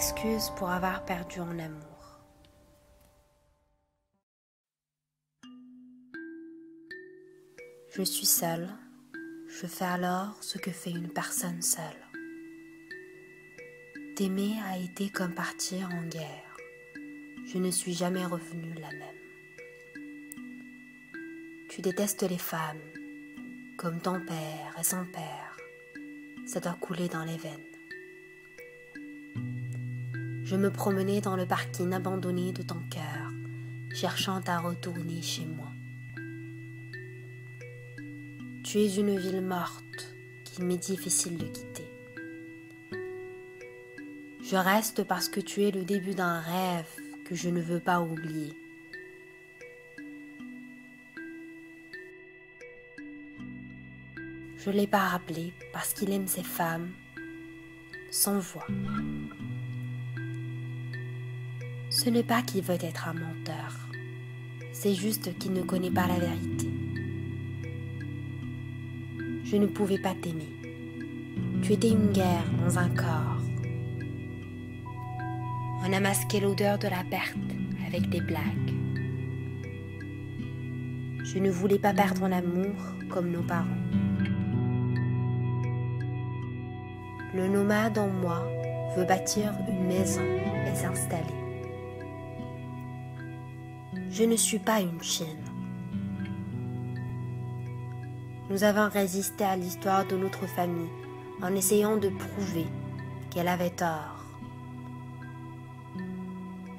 Excuse pour avoir perdu en amour. Je suis seule, je fais alors ce que fait une personne seule. T'aimer a été comme partir en guerre, je ne suis jamais revenue la même. Tu détestes les femmes, comme ton père et son père, ça doit couler dans les veines. Je me promenais dans le parking abandonné de ton cœur, cherchant à retourner chez moi. Tu es une ville morte qu'il m'est difficile de quitter. Je reste parce que tu es le début d'un rêve que je ne veux pas oublier. Je ne l'ai pas rappelé parce qu'il aime ces femmes sans voix. Ce n'est pas qu'il veut être un menteur, c'est juste qu'il ne connaît pas la vérité. Je ne pouvais pas t'aimer. Tu étais une guerre dans un corps. On a masqué l'odeur de la perte avec des blagues. Je ne voulais pas perdre ton amour comme nos parents. Le nomade en moi veut bâtir une maison et s'installer. Je ne suis pas une chienne. Nous avons résisté à l'histoire de notre famille en essayant de prouver qu'elle avait tort.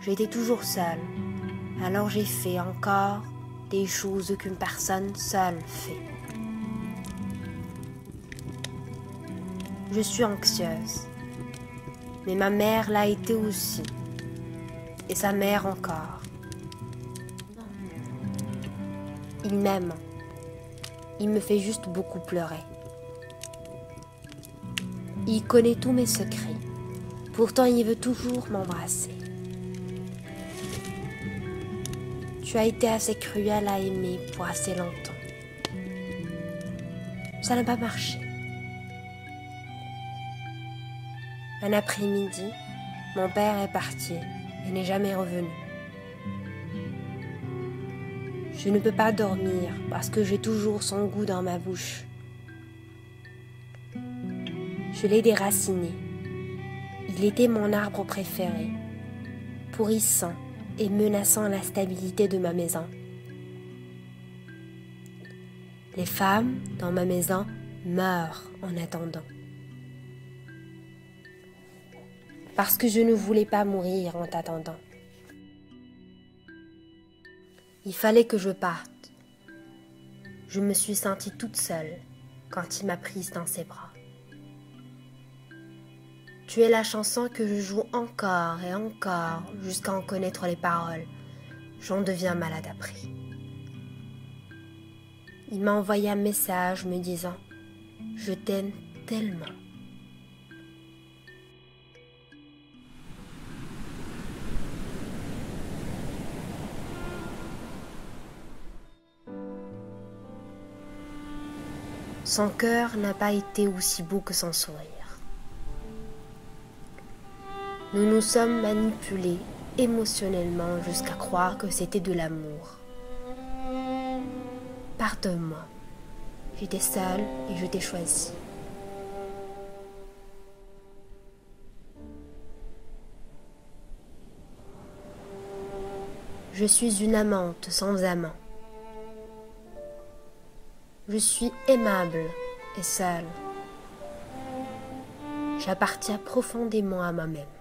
J'étais toujours seule, alors j'ai fait encore des choses qu'une personne seule fait. Je suis anxieuse, mais ma mère l'a été aussi, et sa mère encore. Il m'aime, il me fait juste beaucoup pleurer. Il connaît tous mes secrets, pourtant il veut toujours m'embrasser. Tu as été assez cruel à aimer pour assez longtemps. Ça n'a pas marché. Un après-midi, mon père est parti et n'est jamais revenu. Je ne peux pas dormir parce que j'ai toujours son goût dans ma bouche. Je l'ai déraciné. Il était mon arbre préféré, pourrissant et menaçant la stabilité de ma maison. Les femmes dans ma maison meurent en attendant. Parce que je ne voulais pas mourir en t'attendant. Il fallait que je parte. Je me suis sentie toute seule quand il m'a prise dans ses bras. Tu es la chanson que je joue encore et encore jusqu'à en connaître les paroles. J'en deviens malade après. Il m'a envoyé un message me disant « Je t'aime tellement ». Son cœur n'a pas été aussi beau que son sourire. Nous nous sommes manipulés émotionnellement jusqu'à croire que c'était de l'amour. Pardonne-moi, j'étais seule et je t'ai choisi. Je suis une amante sans amant. Je suis aimable et seule. J'appartiens profondément à moi-même.